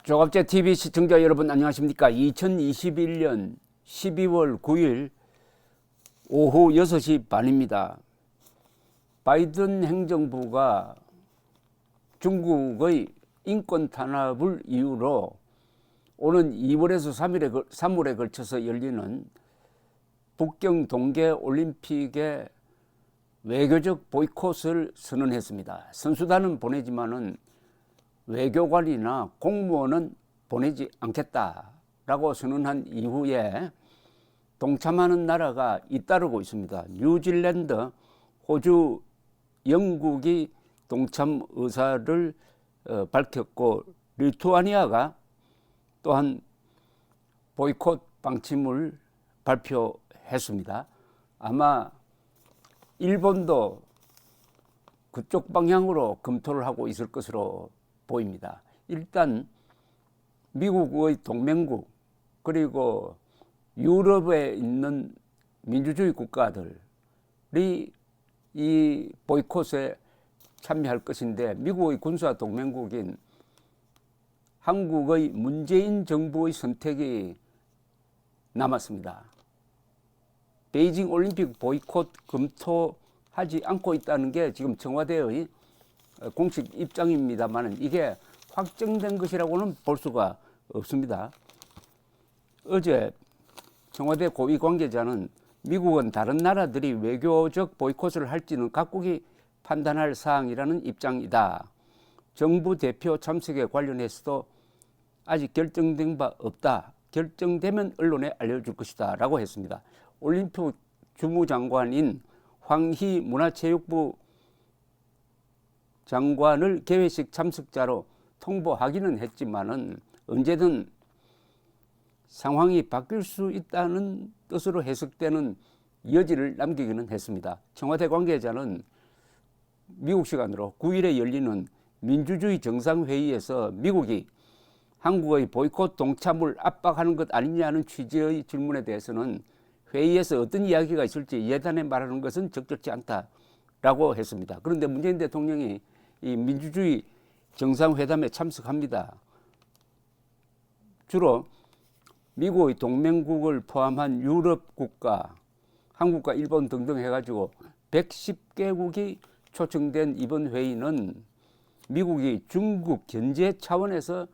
조갑제 TV 시청자 여러분 안녕하십니까? 2021년 12월 9일 오후 6시 반입니다. 바이든 행정부가 중국의 인권 탄압을 이유로 오는 2월에서 3월에 걸쳐서 열리는 북경 동계 올림픽의 외교적 보이콧을 선언했습니다. 선수단은 보내지만은 외교관이나 공무원은 보내지 않겠다라고 선언한 이후에 동참하는 나라가 잇따르고 있습니다. 뉴질랜드, 호주, 영국이 동참 의사를 밝혔고 리투아니아가 또한 보이콧 방침을 발표했습니다. 아마 일본도 그쪽 방향으로 검토를 하고 있을 것으로 보입니다. 일단 미국의 동맹국 그리고 유럽에 있는 민주주의 국가들이 이 보이콧에 참여할 것인데 미국의 군사 동맹국인 한국의 문재인 정부의 선택이 남았습니다. 베이징 올림픽 보이콧 검토하지 않고 있다는 게 지금 청와대의 공식 입장입니다만 이게 확정된 것이라고는 볼 수가 없습니다. 어제 청와대 고위 관계자는 미국은 다른 나라들이 외교적 보이콧을 할지는 각국이 판단할 사항이라는 입장이다. 정부 대표 참석에 관련해서도 아직 결정된 바 없다. 결정되면 언론에 알려줄 것이다 라고 했습니다. 올림픽 주무장관인 황희 문화체육부 장관을 개회식 참석자로 통보하기는 했지만은 언제든 상황이 바뀔 수 있다는 뜻으로 해석되는 여지를 남기기는 했습니다. 청와대 관계자는 미국 시간으로 9일에 열리는 민주주의 정상회의에서 미국이 한국의 보이콧 동참을 압박하는 것 아니냐는 취지의 질문에 대해서는 회의에서 어떤 이야기가 있을지 예단해 말하는 것은 적절치 않다라고 했습니다. 그런데 문재인 대통령이 이 민주주의 정상회담에 참석합니다. 주로 미국의 동맹국을 포함한 유럽 국가, 한국과 일본 등등 해가지고 110개국이 초청된 이번 회의는 미국이 중국 견제 차원에서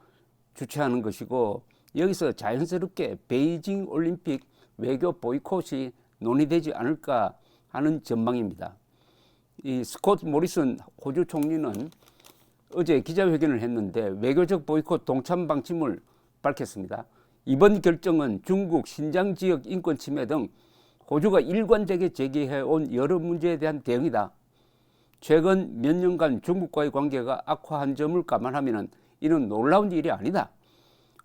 주최하는 것이고 여기서 자연스럽게 베이징 올림픽 외교 보이콧이 논의되지 않을까 하는 전망입니다. 이 스콧 모리슨 호주 총리는 어제 기자회견을 했는데 외교적 보이콧 동참 방침을 밝혔습니다. 이번 결정은 중국 신장 지역 인권 침해 등 호주가 일관되게 제기해온 여러 문제에 대한 대응이다. 최근 몇 년간 중국과의 관계가 악화한 점을 감안하면 이는 놀라운 일이 아니다.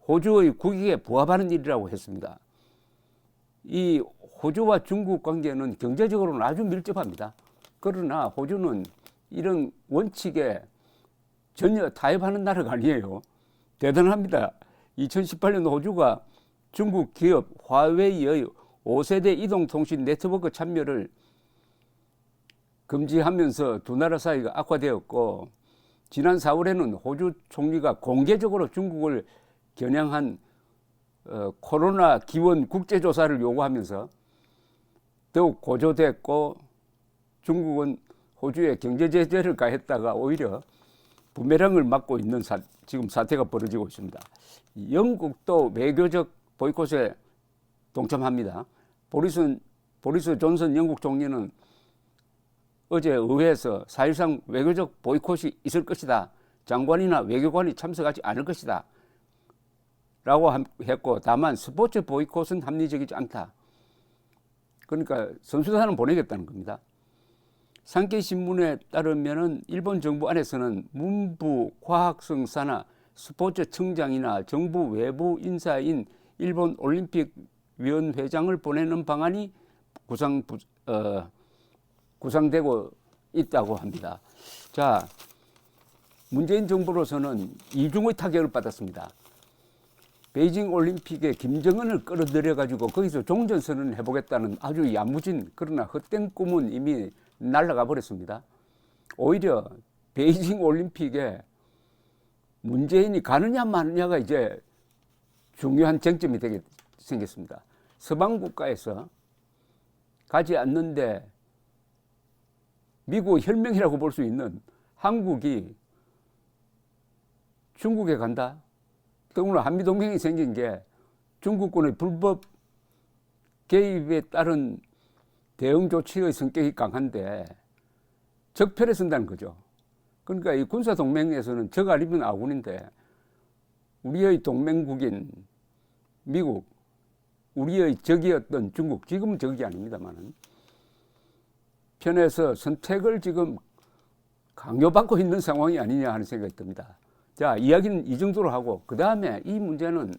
호주의 국익에 부합하는 일이라고 했습니다. 이 호주와 중국 관계는 경제적으로는 아주 밀접합니다. 그러나 호주는 이런 원칙에 전혀 타협하는 나라가 아니에요. 대단합니다. 2018년 호주가 중국 기업 화웨이의 5세대 이동통신 네트워크 참여를 금지하면서 두 나라 사이가 악화되었고 지난 4월에는 호주 총리가 공개적으로 중국을 겨냥한 코로나 기원 국제조사를 요구하면서 더욱 고조됐고 중국은 호주에 경제 제재를 가했다가 오히려 부메랑을 맞고 있는 지금 사태가 벌어지고 있습니다. 영국도 외교적 보이콧에 동참합니다. 보리스 존슨 영국 총리는 어제 의회에서 사실상 외교적 보이콧이 있을 것이다. 장관이나 외교관이 참석하지 않을 것이다. 라고 했고 다만 스포츠 보이콧은 합리적이지 않다. 그러니까 선수단은 보내겠다는 겁니다. 산케이신문에 따르면은 일본 정부 안에서는 문부 과학성사나 스포츠 청장이나 정부 외부 인사인 일본 올림픽 위원회장을 보내는 방안이 구상되고 있다고 합니다. 자, 문재인 정부로서는 이중의 타격을 받았습니다. 베이징 올림픽에 김정은을 끌어들여 가지고 거기서 종전선언을 해보겠다는 아주 야무진 그러나 헛된 꿈은 이미 날아가 버렸습니다. 오히려 베이징 올림픽에 문재인이 가느냐 마느냐가 이제 중요한 쟁점이 되게 생겼습니다. 서방 국가에서 가지 않는데 미국 혈맹이라고 볼 수 있는 한국이 중국에 간다? 더구나 한미동맹이 생긴 게 중국군의 불법 개입에 따른 대응 조치의 성격이 강한데 적폐를 쓴다는 거죠. 그러니까 이 군사동맹에서는 적 아니면 아군인데 우리의 동맹국인 미국, 우리의 적이었던 중국, 지금은 적이 아닙니다만은 편에서 선택을 지금 강요받고 있는 상황이 아니냐 하는 생각이 듭니다. 자, 이야기는 이 정도로 하고 그 다음에 이 문제는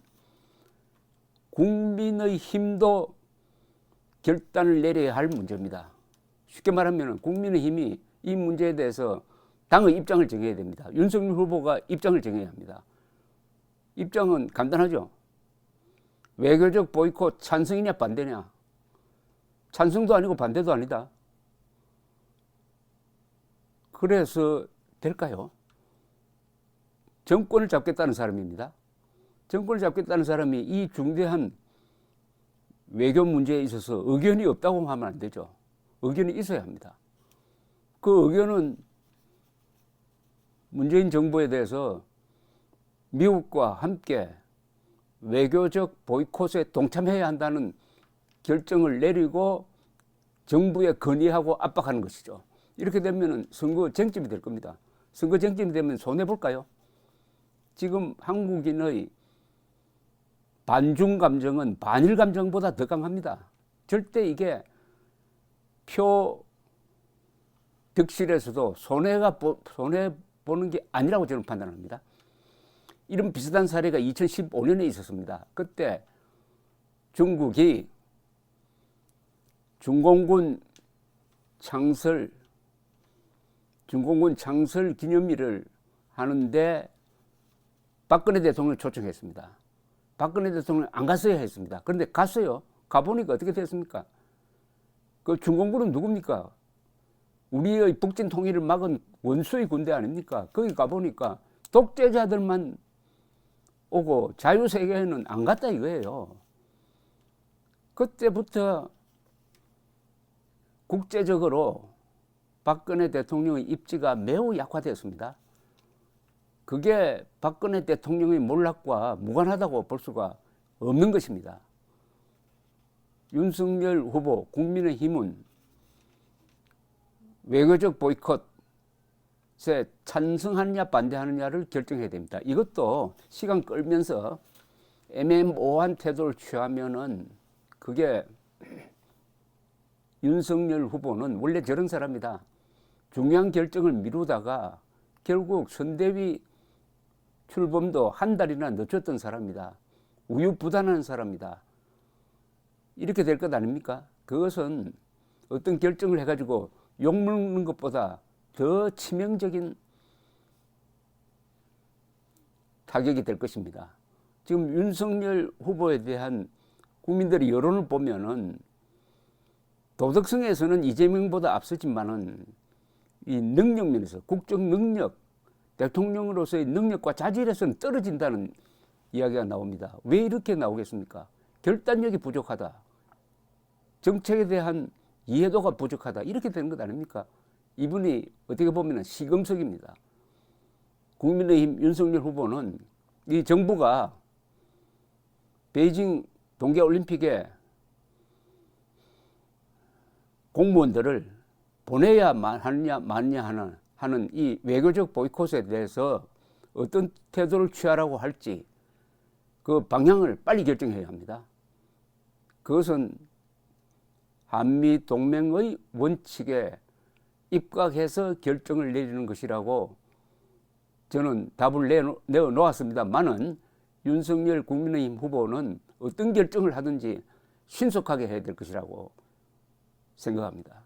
국민의 힘도 결단을 내려야 할 문제입니다. 쉽게 말하면 국민의 힘이 이 문제에 대해서 당의 입장을 정해야 됩니다. 윤석열 후보가 입장을 정해야 합니다. 입장은 간단하죠. 외교적 보이콧 찬성이냐 반대냐. 찬성도 아니고 반대도 아니다. 그래서 될까요? 정권을 잡겠다는 사람입니다. 정권을 잡겠다는 사람이 이 중대한 외교 문제에 있어서 의견이 없다고 하면 안 되죠. 의견이 있어야 합니다. 그 의견은 문재인 정부에 대해서 미국과 함께 외교적 보이콧에 동참해야 한다는 결정을 내리고 정부에 건의하고 압박하는 것이죠. 이렇게 되면 선거 쟁점이 될 겁니다. 선거 쟁점이 되면 손해볼까요? 지금 한국인의 반중 감정은 반일 감정보다 더 강합니다. 절대 이게 표 득실에서도 손해보는 게 아니라고 저는 판단합니다. 이런 비슷한 사례가 2015년에 있었습니다. 그때 중국이 중공군 창설 기념일을 하는데 박근혜 대통령을 초청했습니다. 박근혜 대통령 안 갔어야 했습니다. 그런데 갔어요. 가보니까 어떻게 됐습니까? 그 중공군은 누굽니까? 우리의 북진 통일을 막은 원수의 군대 아닙니까? 거기 가보니까 독재자들만 오고 자유세계에는 안 갔다 이거예요. 그때부터 국제적으로 박근혜 대통령의 입지가 매우 약화되었습니다. 그게 박근혜 대통령의 몰락과 무관하다고 볼 수가 없는 것입니다. 윤석열 후보 국민의힘은 외교적 보이콧에 찬성하느냐 반대하느냐를 결정해야 됩니다. 이것도 시간 끌면서 애매모호한 태도를 취하면은 그게 윤석열 후보는 원래 저런 사람이다. 중요한 결정을 미루다가 결국 선대위 출범도 한 달이나 늦췄던 사람이다. 우유부단한 사람이다. 이렇게 될 것 아닙니까? 그것은 어떤 결정을 해가지고 욕먹는 것보다 더 치명적인 타격이 될 것입니다. 지금 윤석열 후보에 대한 국민들의 여론을 보면은 도덕성에서는 이재명보다 앞서지만은 이 능력면에서 국적 능력, 대통령으로서의 능력과 자질에서는 떨어진다는 이야기가 나옵니다. 왜 이렇게 나오겠습니까? 결단력이 부족하다. 정책에 대한 이해도가 부족하다. 이렇게 되는 것 아닙니까? 이분이 어떻게 보면 시금석입니다. 국민의힘 윤석열 후보는 이 정부가 베이징 동계올림픽에 공무원들을 보내야만 하느냐 마느냐 하는 이 외교적 보이콧에 대해서 어떤 태도를 취하라고 할지 그 방향을 빨리 결정해야 합니다. 그것은 한미 동맹의 원칙에 입각해서 결정을 내리는 것이라고 저는 답을 내어놓았습니다만은 윤석열 국민의힘 후보는 어떤 결정을 하든지 신속하게 해야 될 것이라고 생각합니다.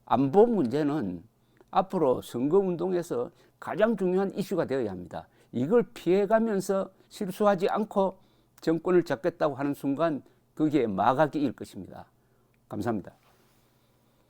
안보 문제는 앞으로 선거운동에서 가장 중요한 이슈가 되어야 합니다. 이걸 피해가면서 실수하지 않고 정권을 잡겠다고 하는 순간 거기에 막아끼일 것입니다. 감사합니다.